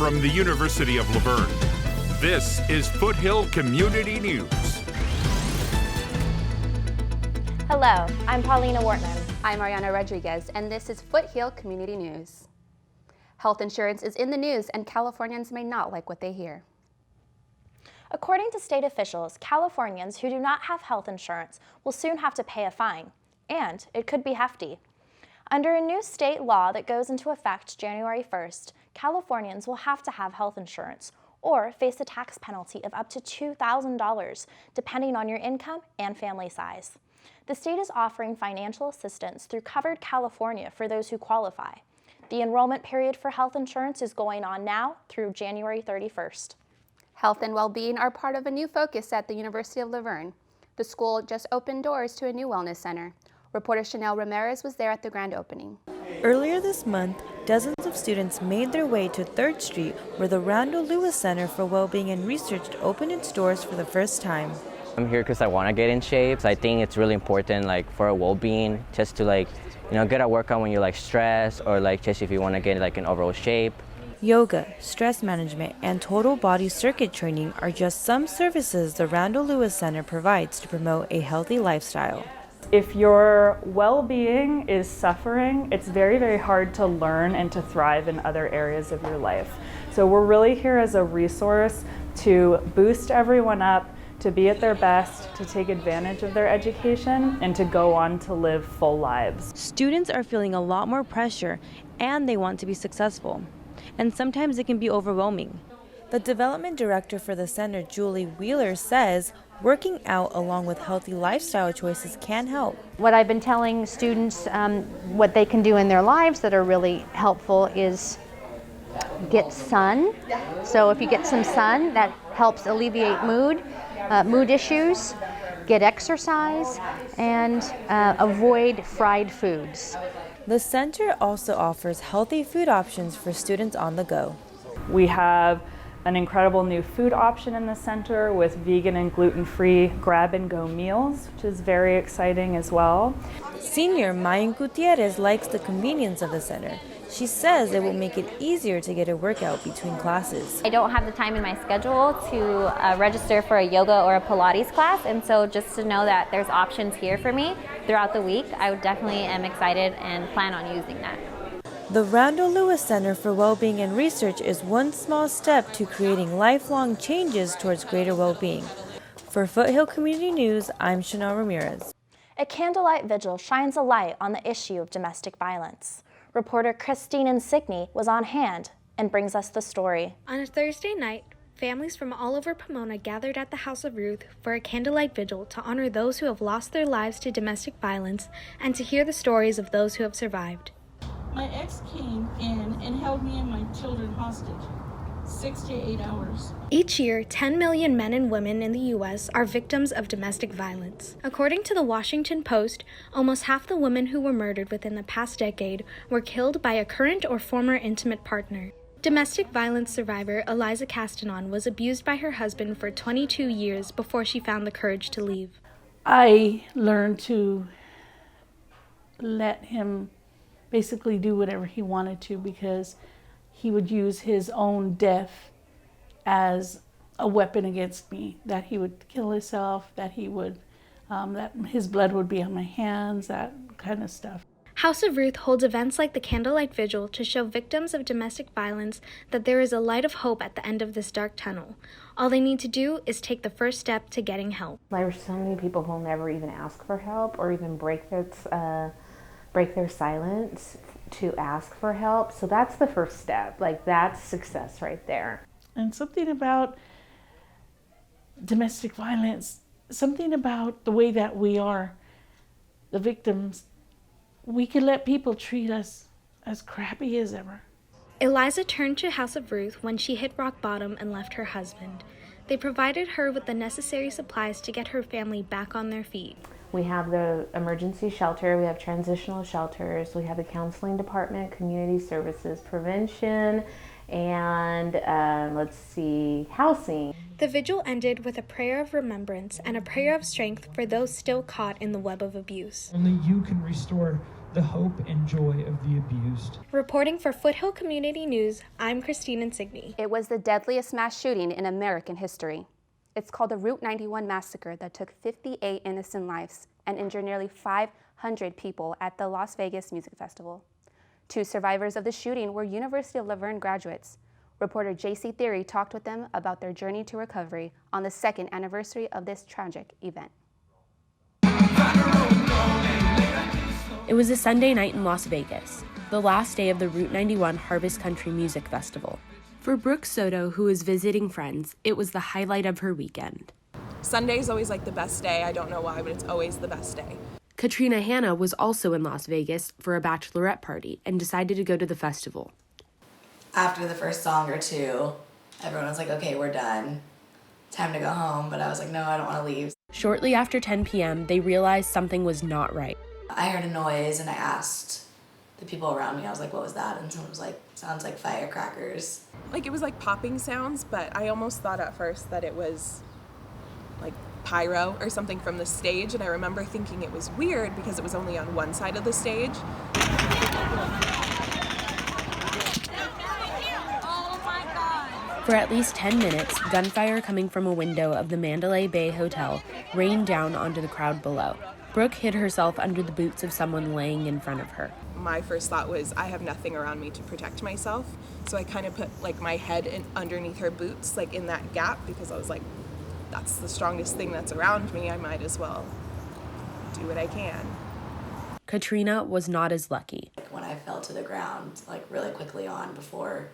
from the University of La Verne. This is Foothill Community News. Hello, I'm Paulina Wortman. I'm Ariana Rodriguez, and this is Foothill Community News. Health insurance is in the news, and Californians may not like what they hear. According to state officials, Californians who do not have health insurance will soon have to pay a fine, and it could be hefty. Under a new state law that goes into effect January 1st, Californians will have to have health insurance or face a tax penalty of up to $2,000, depending on your income and family size. The state is offering financial assistance through Covered California for those who qualify. The enrollment period for health insurance is going on now through January 31st. Health and well-being are part of a new focus at the University of La Verne. The school just opened doors to a new wellness center. Reporter Chanel Ramirez was there at the grand opening. Earlier this month, dozens of students made their way to 3rd Street, where the Randall Lewis Center for Wellbeing and Research opened its doors for the first time. I'm here because I want to get in shape. I think it's really important, for our well-being, just to get a workout when you're stressed, or just if you want to get in overall shape. Yoga, stress management, and total body circuit training are just some services the Randall Lewis Center provides to promote a healthy lifestyle. If your well-being is suffering, it's very, very hard to learn and to thrive in other areas of your life. So we're really here as a resource to boost everyone up, to be at their best, to take advantage of their education, and to go on to live full lives. Students are feeling a lot more pressure, and they want to be successful. And sometimes it can be overwhelming. The development director for the center, Julie Wheeler, says working out along with healthy lifestyle choices can help. What I've been telling students, what they can do in their lives that are really helpful is get sun. So if you get some sun, that helps alleviate mood issues, get exercise, and avoid fried foods. The center also offers healthy food options for students on the go. We have an incredible new food option in the center with vegan and gluten-free grab-and-go meals, which is very exciting as well. Senior Mayan Gutierrez likes the convenience of the center. She says it will make it easier to get a workout between classes. I don't have the time in my schedule to register for a yoga or a Pilates class, and so just to know that there's options here for me throughout the week, I definitely am excited and plan on using that. The Randall Lewis Center for Wellbeing and Research is one small step to creating lifelong changes towards greater well-being. For Foothill Community News, I'm Chanel Ramirez. A candlelight vigil shines a light on the issue of domestic violence. Reporter Christine Insigne was on hand and brings us the story. On a Thursday night, families from all over Pomona gathered at the House of Ruth for a candlelight vigil to honor those who have lost their lives to domestic violence and to hear the stories of those who have survived. My ex came in and held me and my children hostage, 6 to 8 hours. Each year, 10 million men and women in the U.S. are victims of domestic violence. According to the Washington Post, almost half the women who were murdered within the past decade were killed by a current or former intimate partner. Domestic violence survivor Eliza Castanon was abused by her husband for 22 years before she found the courage to leave. I learned to let him basically do whatever he wanted to, because he would use his own death as a weapon against me, that he would kill himself, that he would, that his blood would be on my hands, that kind of stuff. House of Ruth holds events like the Candlelight Vigil to show victims of domestic violence that there is a light of hope at the end of this dark tunnel. All they need to do is take the first step to getting help. There's so many people who will never even ask for help or even break their silence to ask for help. So that's the first step. That's success right there. And something about domestic violence, something about the way that we are, the victims, we can let people treat us as crappy as ever. Eliza turned to House of Ruth when she hit rock bottom and left her husband. They provided her with the necessary supplies to get her family back on their feet. We have the emergency shelter, we have transitional shelters, we have the counseling department, community services, prevention, and housing. The vigil ended with a prayer of remembrance and a prayer of strength for those still caught in the web of abuse. Only you can restore the hope and joy of the abused. Reporting for Foothill Community News, I'm Christine Insigni. It was the deadliest mass shooting in American history. It's called the Route 91 massacre that took 58 innocent lives and injured nearly 500 people at the Las Vegas Music Festival. 2 survivors of the shooting were University of La Verne graduates. Reporter JC Theory talked with them about their journey to recovery on the 2nd anniversary of this tragic event. It was a Sunday night in Las Vegas, the last day of the Route 91 Harvest Country Music Festival. For Brooke Soto, who was visiting friends, it was the highlight of her weekend. Sunday's always like the best day. I don't know why, but it's always the best day. Katrina Hanna was also in Las Vegas for a bachelorette party and decided to go to the festival. After the first song or two, everyone was like, okay, we're done. Time to go home, but I was like, no, I don't want to leave. Shortly after 10 p.m., they realized something was not right. I heard a noise and I asked the people around me, I was like, what was that? And someone was like, sounds like firecrackers. Like, it was like popping sounds, but I almost thought at first that it was like pyro or something from the stage, and I remember thinking it was weird because it was only on one side of the stage. For at least 10 minutes, gunfire coming from a window of the Mandalay Bay Hotel rained down onto the crowd below. Brooke hid herself under the boots of someone laying in front of her. My first thought was, I have nothing around me to protect myself, so I kind of put like my head underneath her boots, like in that gap, because I was like, that's the strongest thing that's around me, I might as well do what I can. Katrina was not as lucky. When I fell to the ground, like really quickly on before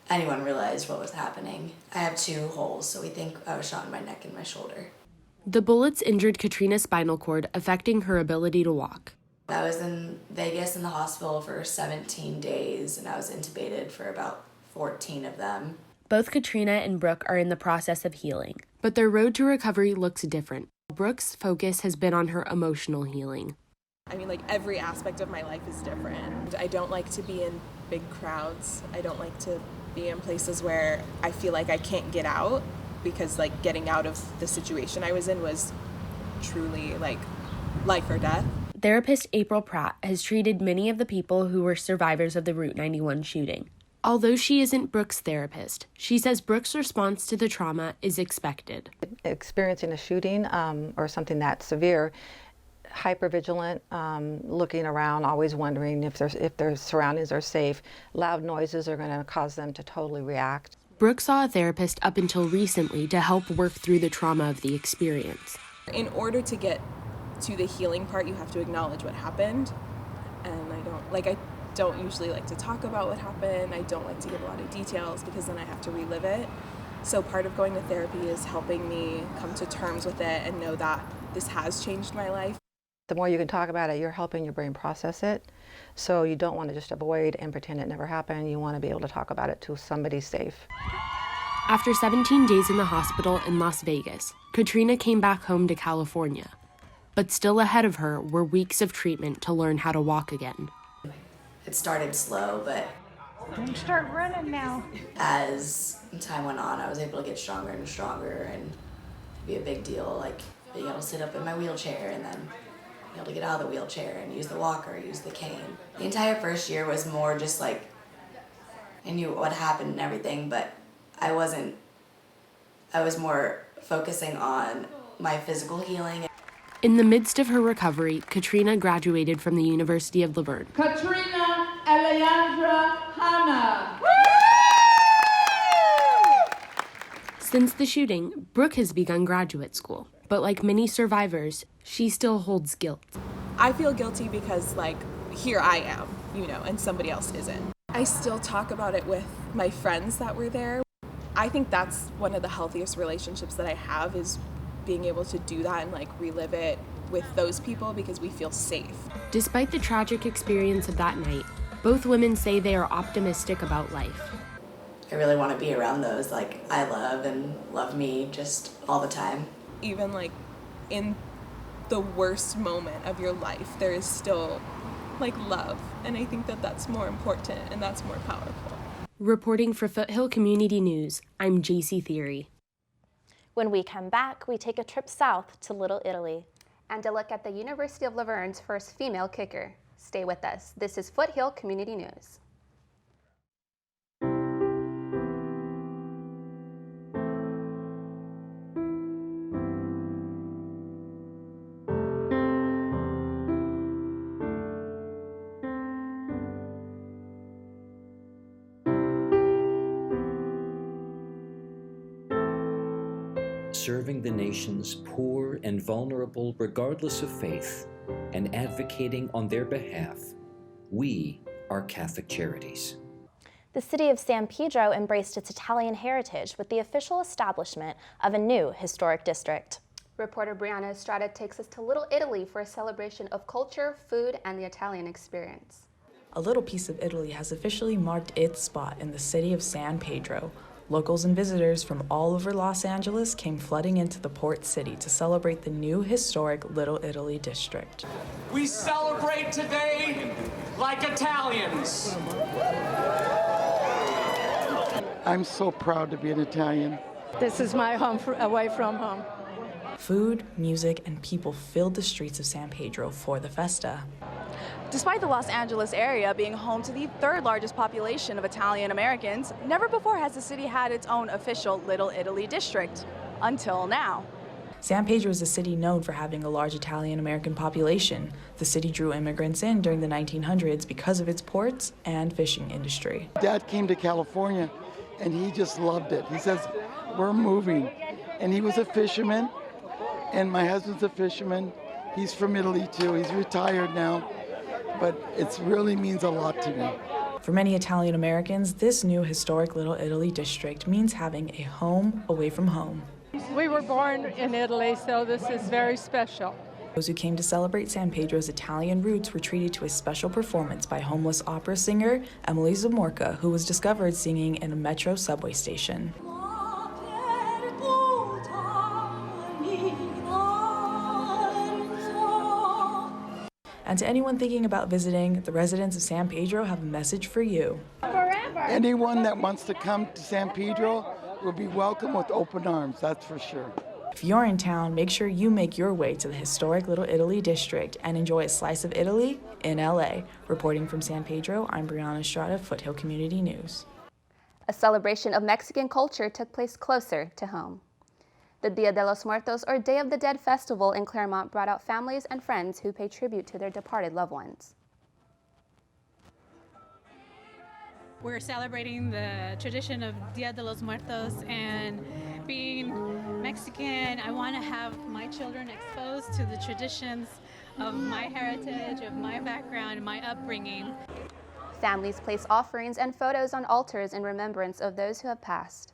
anyone realized what was happening. I have 2 holes, so we think I was shot in my neck and my shoulder. The bullets injured Katrina's spinal cord, affecting her ability to walk. I was in Vegas in the hospital for 17 days, and I was intubated for about 14 of them. Both Katrina and Brooke are in the process of healing, but their road to recovery looks different. Brooke's focus has been on her emotional healing. I mean, like, every aspect of my life is different. I don't like to be in big crowds. I don't like to be in places where I feel like I can't get out, because like getting out of the situation I was in was truly like life or death. Therapist April Pratt has treated many of the people who were survivors of the Route 91 shooting. Although she isn't Brooke's therapist, she says Brooke's response to the trauma is expected. Experiencing a shooting or something that severe, hypervigilant, looking around, always wondering if their surroundings are safe. Loud noises are going to cause them to totally react. Brooke saw a therapist up until recently to help work through the trauma of the experience. In order to get to the healing part, you have to acknowledge what happened. And I don't usually like to talk about what happened. I don't like to give a lot of details because then I have to relive it. So part of going to therapy is helping me come to terms with it and know that this has changed my life. The more you can talk about it, you're helping your brain process it. So you don't want to just avoid and pretend it never happened. You want to be able to talk about it to somebody safe. After 17 days in the hospital in Las Vegas, Katrina came back home to California. But still ahead of her were weeks of treatment to learn how to walk again. It started slow, but Don't start running now. as time went on, I was able to get stronger and stronger, and it'd be a big deal, like being able to sit up in my wheelchair and then be able to get out of the wheelchair and use the walker, use the cane. The entire first year was more just like, I knew what happened and everything, but I was more focusing on my physical healing. In the midst of her recovery, Katrina graduated from the University of La Verne. Katrina Eliandra Hanna. Since the shooting, Brooke has begun graduate school, but like many survivors, she still holds guilt. I feel guilty because, like, here I am, and somebody else isn't. I still talk about it with my friends that were there. I think that's one of the healthiest relationships that I have, is being able to do that and like relive it with those people because we feel safe. Despite the tragic experience of that night, both women say they are optimistic about life. I really want to be around those like I love and love me just all the time. Even like in the worst moment of your life, there is still like love, and I think that that's more important and that's more powerful. Reporting for Foothill Community News, I'm JC Theory. When we come back, we take a trip south to Little Italy. And a look at the University of La Verne's first female kicker. Stay with us. This is Foothill Community News. Serving the nation's poor and vulnerable regardless of faith, and advocating on their behalf, we are Catholic Charities. The city of San Pedro embraced its Italian heritage with the official establishment of a new historic district. Reporter Brianna Estrada takes us to Little Italy for a celebration of culture, food, and the Italian experience. A little piece of Italy has officially marked its spot in the city of San Pedro. Locals and visitors from all over Los Angeles came flooding into the port city to celebrate the new historic Little Italy district. We celebrate today like Italians. I'm so proud to be an Italian. This is my home away from home. Food, music, and people filled the streets of San Pedro for the festa. Despite the Los Angeles area being home to the third largest population of Italian Americans, never before has the city had its own official Little Italy district, until now. San Pedro is a city known for having a large Italian American population. The city drew immigrants in during the 1900s because of its ports and fishing industry. Dad came to California and he just loved it. He says, we're moving. And he was a fisherman, and my husband's a fisherman. He's from Italy too. He's retired now. But it really means a lot to me. For many Italian Americans, this new historic Little Italy district means having a home away from home. We were born in Italy, so this is very special. Those who came to celebrate San Pedro's Italian roots were treated to a special performance by homeless opera singer Emily Zamorka, who was discovered singing in a metro subway station. And to anyone thinking about visiting, the residents of San Pedro have a message for you. Forever. Anyone that wants to come to San Pedro will be welcome with open arms, that's for sure. If you're in town, make sure you make your way to the historic Little Italy district and enjoy a slice of Italy in LA. Reporting from San Pedro, I'm Brianna Estrada, Foothill Community News. A celebration of Mexican culture took place closer to home. The Dia de los Muertos, or Day of the Dead festival in Claremont, brought out families and friends who pay tribute to their departed loved ones. We're celebrating the tradition of Dia de los Muertos, and being Mexican, I want to have my children exposed to the traditions of my heritage, of my background, and my upbringing. Families place offerings and photos on altars in remembrance of those who have passed.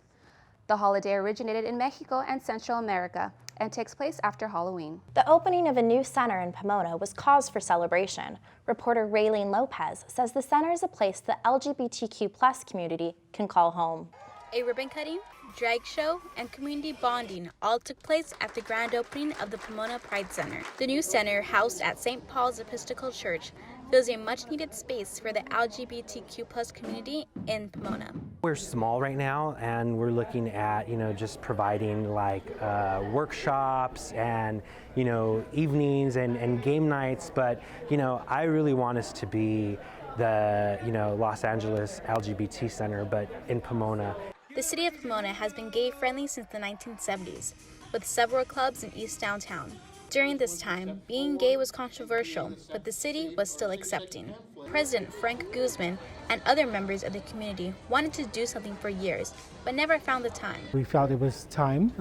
The holiday originated in Mexico and Central America and takes place after Halloween. The opening of a new center in Pomona was cause for celebration. Reporter Raylene Lopez says the center is a place the LGBTQ+ community can call home. A ribbon cutting, drag show, and community bonding all took place at the grand opening of the Pomona Pride Center. The new center, housed at St. Paul's Episcopal Church, fills a much-needed space for the LGBTQ+ community in Pomona. We're small right now, and we're looking at, just providing like workshops and, evenings and game nights. But, I really want us to be the, Los Angeles LGBT Center, but in Pomona. The city of Pomona has been gay-friendly since the 1970s, with several clubs in East Downtown. During this time, being gay was controversial, but the city was still accepting. President Frank Guzman and other members of the community wanted to do something for years, but never found the time. We felt it was time.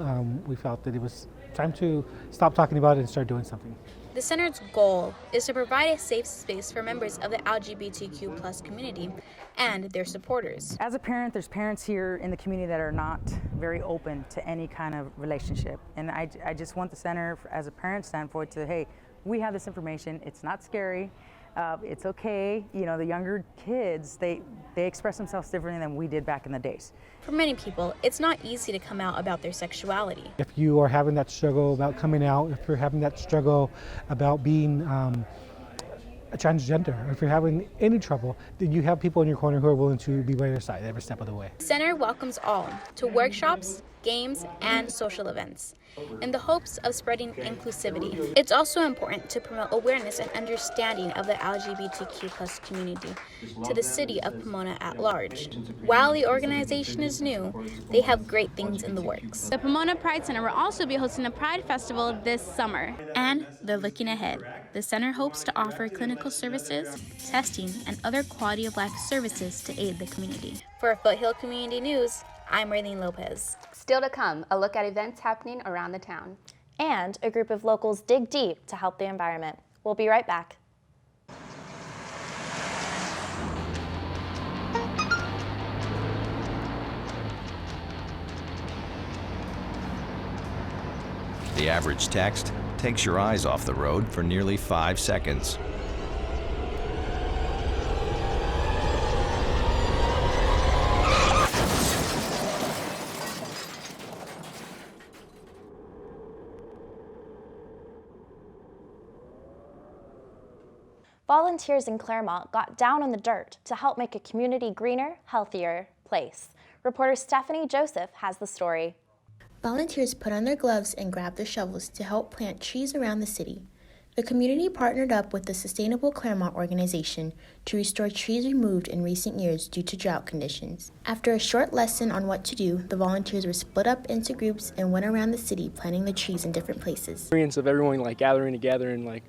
We felt that it was time to stop talking about it and start doing something. The center's goal is to provide a safe space for members of the LGBTQ+ community and their supporters. As a parent, there's parents here in the community that are not very open to any kind of relationship. And I just want the center, as a parent standpoint, to, hey, we have this information, it's not scary, it's okay. The younger kids, they express themselves differently than we did back in the days. For many people, it's not easy to come out about their sexuality. If you are having that struggle about coming out, if you're having that struggle about being a transgender, or if you're having any trouble, then you have people in your corner who are willing to be by your side every step of the way. The center welcomes all to workshops, games, and social events, in the hopes of spreading inclusivity. It's also important to promote awareness and understanding of the LGBTQ+ community to the city of Pomona at large. While the organization is new, they have great things in the works. The Pomona Pride Center will also be hosting a Pride Festival this summer. And they're looking ahead. The center hopes to offer clinical services, testing, and other quality of life services to aid the community. For Foothill Community News, I'm Raylene Lopez. Still to come, a look at events happening around the town. And a group of locals dig deep to help the environment. We'll be right back. The average text takes your eyes off the road for nearly 5 seconds. Volunteers in Claremont got down on the dirt to help make a community greener, healthier place. Reporter Stephanie Joseph has the story. Volunteers put on their gloves and grabbed their shovels to help plant trees around the city. The community partnered up with the Sustainable Claremont organization to restore trees removed in recent years due to drought conditions. After a short lesson on what to do, the volunteers were split up into groups and went around the city planting the trees in different places. Experience of everyone gathering together and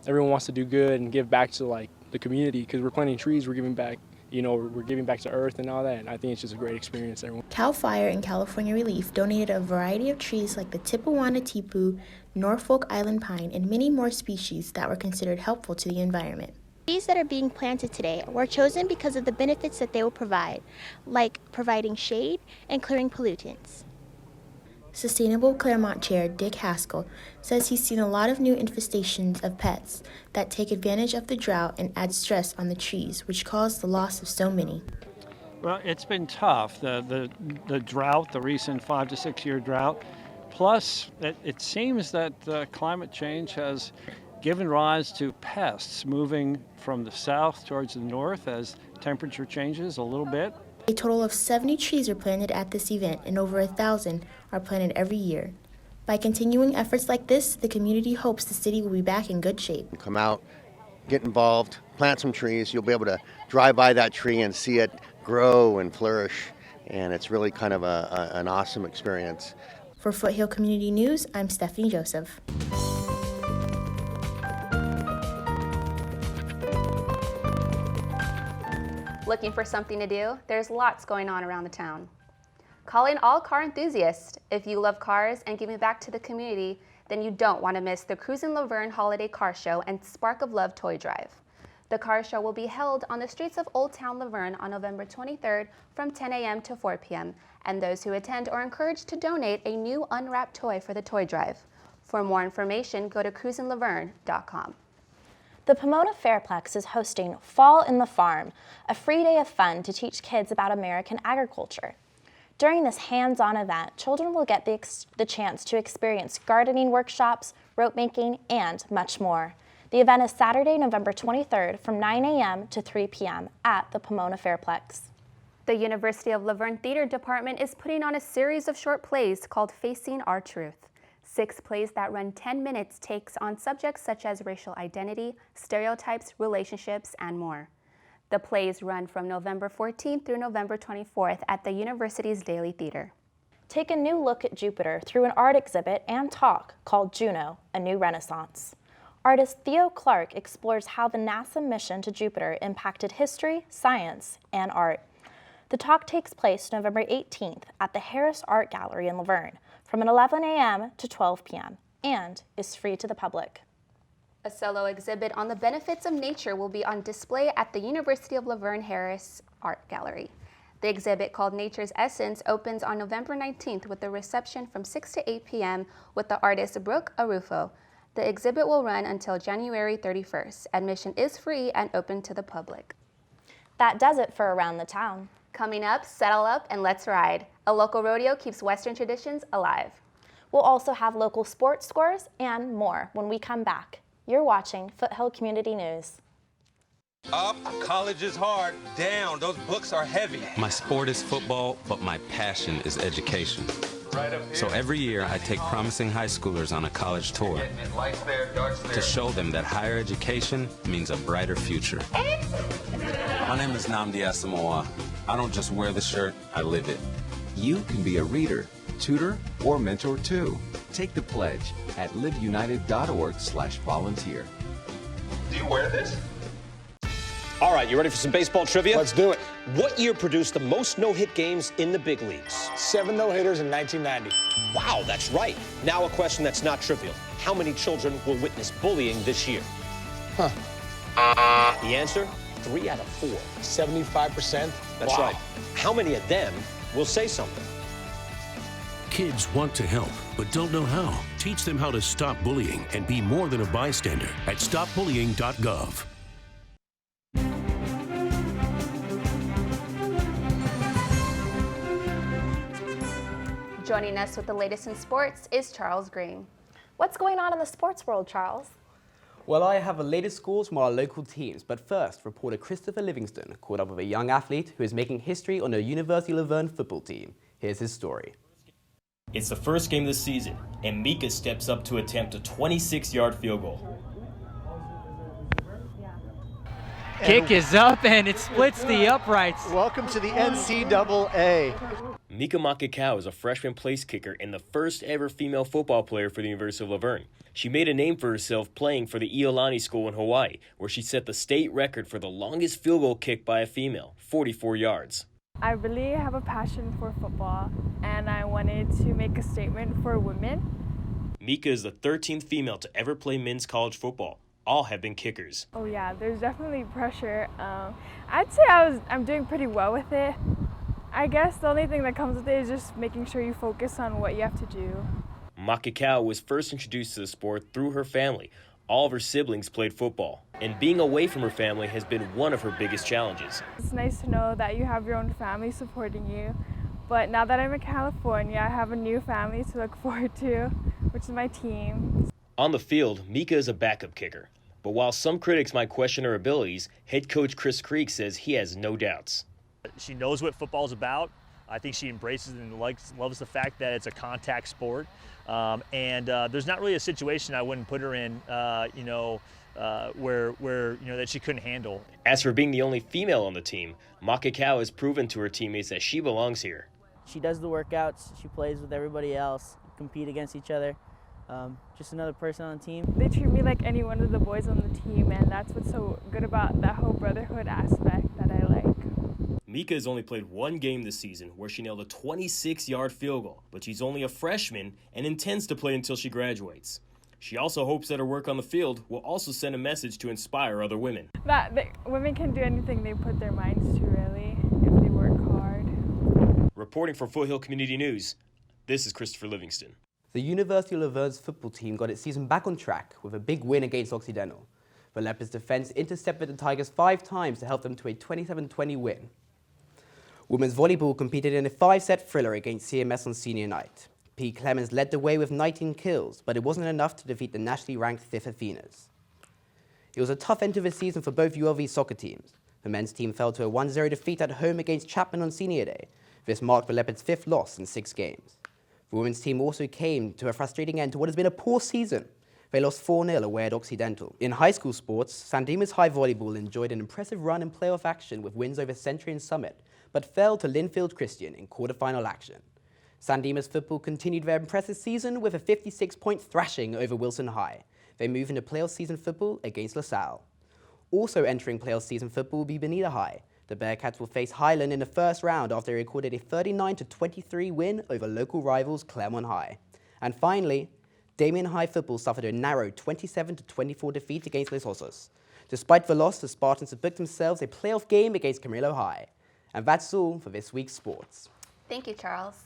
everyone wants to do good and give back to the community, because we're planting trees, we're giving back. We're giving back to Earth and all that, and I think it's just a great experience. Everyone. CAL FIRE and California Relief donated a variety of trees like the Tippewana Tipu, Norfolk Island pine, and many more species that were considered helpful to the environment. Trees that are being planted today were chosen because of the benefits that they will provide, like providing shade and clearing pollutants. Sustainable Claremont Chair Dick Haskell says he's seen a lot of new infestations of pets that take advantage of the drought and add stress on the trees, which caused the loss of so many. Well, it's been tough, the drought, the recent 5 to 6 year drought. Plus, it seems that climate change has given rise to pests moving from the south towards the north as temperature changes a little bit. A total of 70 trees are planted at this event, and over 1,000 are planted every year. By continuing efforts like this, the community hopes the city will be back in good shape. Come out, get involved, plant some trees. You'll be able to drive by that tree and see it grow and flourish, and it's really kind of an awesome experience. For Foothill Community News, I'm Stephanie Joseph. Looking for something to do? There's lots going on around the town. Calling all car enthusiasts. If you love cars and giving back to the community, then you don't want to miss the Cruisin' Laverne Holiday Car Show and Spark of Love Toy Drive. The car show will be held on the streets of Old Town Laverne on November 23rd from 10 a.m. to 4 p.m., and those who attend are encouraged to donate a new unwrapped toy for the toy drive. For more information, go to cruisinlaverne.com. The Pomona Fairplex is hosting Fall in the Farm, a free day of fun to teach kids about American agriculture. During this hands-on event, children will get the chance to experience gardening workshops, rope making, and much more. The event is Saturday, November 23rd from 9 a.m. to 3 p.m. at the Pomona Fairplex. The University of Laverne Theater Department is putting on a series of short plays called Facing Our Truth. 6 plays that run 10 minutes takes on subjects such as racial identity, stereotypes, relationships, and more. The plays run from November 14th through November 24th at the university's Daily Theater. Take a new look at Jupiter through an art exhibit and talk called Juno, A New Renaissance. Artist Theo Clark explores how the NASA mission to Jupiter impacted history, science, and art. The talk takes place November 18th at the Harris Art Gallery in Laverne from 11 a.m. to 12 p.m. and is free to the public. A solo exhibit on the benefits of nature will be on display at the University of Laverne Harris Art Gallery. The exhibit, called Nature's Essence, opens on November 19th with a reception from 6 to 8 p.m. with the artist Brooke Arufo. The exhibit will run until January 31st. Admission is free and open to the public. That does it for Around the Town. Coming up, settle up and let's ride. A local rodeo keeps Western traditions alive. We'll also have local sports scores and more when we come back. You're watching Foothill Community News. Up, college is hard. Down, those books are heavy. My sport is football, but my passion is education. So every year I take promising high schoolers on a college tour to show them that higher education means a brighter future. My name is Nnamdi Asamoah. I don't just wear the shirt, I live it. You can be a reader, tutor, or mentor too. Take the pledge at liveunited.org/volunteer. Do you wear this? All right, you ready for some baseball trivia? Let's do it. What year produced the most no-hit games in the big leagues? 7 no-hitters in 1990. Wow, that's right. Now a question that's not trivial. How many children will witness bullying this year? Huh. The answer? 3 out of 4. 75%? That's Wow. right. How many of them will say something? Kids want to help, but don't know how. Teach them how to stop bullying and be more than a bystander at stopbullying.gov. Joining us with the latest in sports is Charles Green. What's going on in the sports world, Charles? Well, I have the latest scores from our local teams, but first, reporter Christopher Livingston caught up with a young athlete who is making history on the University of Laverne football team. Here's his story. It's the first game of the season, and Mika steps up to attempt a 26-yard field goal. Kick is up and it splits the uprights. Welcome to the NCAA. Mika Makakau is a freshman place kicker and the first ever female football player for the University of Laverne. She made a name for herself playing for the Iolani School in Hawaii, where she set the state record for the longest field goal kick by a female, 44 yards. I really have a passion for football, and I wanted to make a statement for women. Mika is the 13th female to ever play men's college football. All have been kickers. Oh yeah, there's definitely pressure. I'd say I'm doing pretty well with it. I guess the only thing that comes with it is just making sure you focus on what you have to do. Makakau was first introduced to the sport through her family. All of her siblings played football, and being away from her family has been one of her biggest challenges. It's nice to know that you have your own family supporting you, but now that I'm in California, I have a new family to look forward to, which is my team. On the field, Mika is a backup kicker, but while some critics might question her abilities, head coach Chris Creek says he has no doubts. She knows what football is about. I think she embraces and loves the fact that it's a contact sport. And there's not really a situation I wouldn't put her in, where that she couldn't handle. As for being the only female on the team, Makakau has proven to her teammates that she belongs here. She does the workouts. She plays with everybody else, compete against each other. Just another person on the team. They treat me like any one of the boys on the team, and that's what's so good about that whole brotherhood aspect that I like. Mika has only played one game this season where she nailed a 26-yard field goal, but she's only a freshman and intends to play until she graduates. She also hopes that her work on the field will also send a message to inspire other women. Women can do anything they put their minds to, really, if they work hard. Reporting for Foothill Community News, this is Christopher Livingston. The University of Laverne's football team got its season back on track with a big win against Occidental. The Leopards' defense intercepted the Tigers 5 times to help them to a 27-20 win. Women's volleyball competed in a 5-set thriller against CMS on senior night. P. Clemens led the way with 19 kills, but it wasn't enough to defeat the nationally ranked 5th Athenas. It was a tough end to the season for both ULV soccer teams. The men's team fell to a 1-0 defeat at home against Chapman on senior day. This marked the Leopards' 5th loss in 6 games. The women's team also came to a frustrating end to what has been a poor season. They lost 4-0 away at Occidental. In high school sports, San Dimas High Volleyball enjoyed an impressive run in playoff action with wins over Century and Summit, but fell to Linfield Christian in quarterfinal action. San Dimas football continued their impressive season with a 56-point thrashing over Wilson High. They move into playoff season football against LaSalle. Also entering playoff season football will be Bonita High. The Bearcats will face Highland in the first round after they recorded a 39-23 win over local rivals Claremont High. And finally, Damien High football suffered a narrow 27-24 defeat against Los Osos. Despite the loss, the Spartans have booked themselves a playoff game against Camarillo High. And that's all for this week's sports. Thank you, Charles.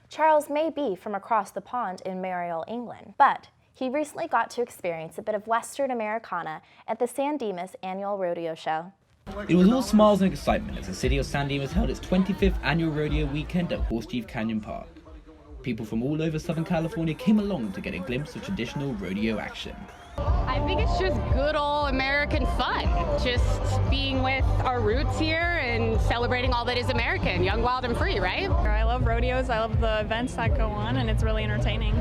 Charles may be from across the pond in Mariel, England, but he recently got to experience a bit of Western Americana at the San Dimas annual rodeo show. It was all smiles and excitement as the city of San Dimas held its 25th annual rodeo weekend at Horsechief Canyon Park. People from all over Southern California came along to get a glimpse of traditional rodeo action. I think it's just good old American fun. Just being with our roots here and celebrating all that is American, young, wild, and free, right? I love rodeos. I love the events that go on, and it's really entertaining.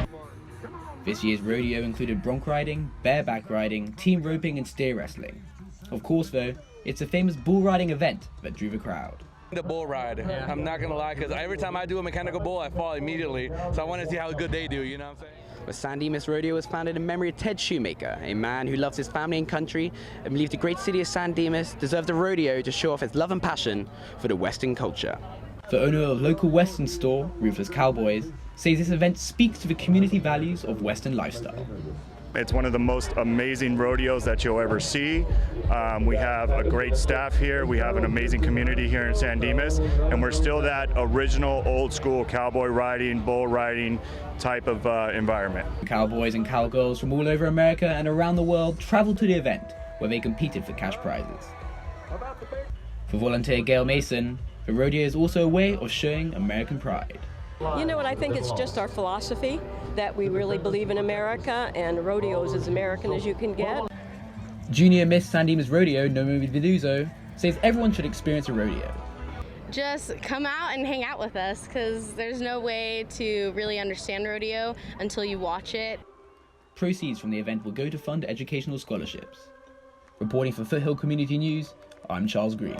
This year's rodeo included bronc riding, bareback riding, team roping, and steer wrestling. Of course, though, it's a famous bull riding event that drew the crowd. The bull ride. I'm not gonna lie, because every time I do a mechanical bull, I fall immediately. So I want to see how good they do, you know what I'm saying? The San Dimas Rodeo was founded in memory of Ted Shoemaker, a man who loves his family and country and believed the great city of San Dimas deserved a rodeo to show off his love and passion for the Western culture. The owner of local Western store, Ruthless Cowboys, says this event speaks to the community values of Western lifestyle. It's one of the most amazing rodeos that you'll ever see. We have a great staff here. We have an amazing community here in San Dimas, and we're still that original old school cowboy riding, bull riding type of environment. Cowboys and cowgirls from all over America and around the world traveled to the event, where they competed for cash prizes. For volunteer Gail Mason, the rodeo is also a way of showing American pride. You know what, I think it's just our philosophy that we really believe in America, and rodeos as American as you can get. Junior Miss San Dimas Rodeo, Nomi Viduzo, says everyone should experience a rodeo. Just come out and hang out with us, because there's no way to really understand rodeo until you watch it. Proceeds from the event will go to fund educational scholarships. Reporting for Foothill Community News, I'm Charles Green.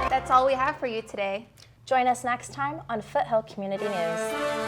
That's all we have for you today. Join us next time on Foothill Community News.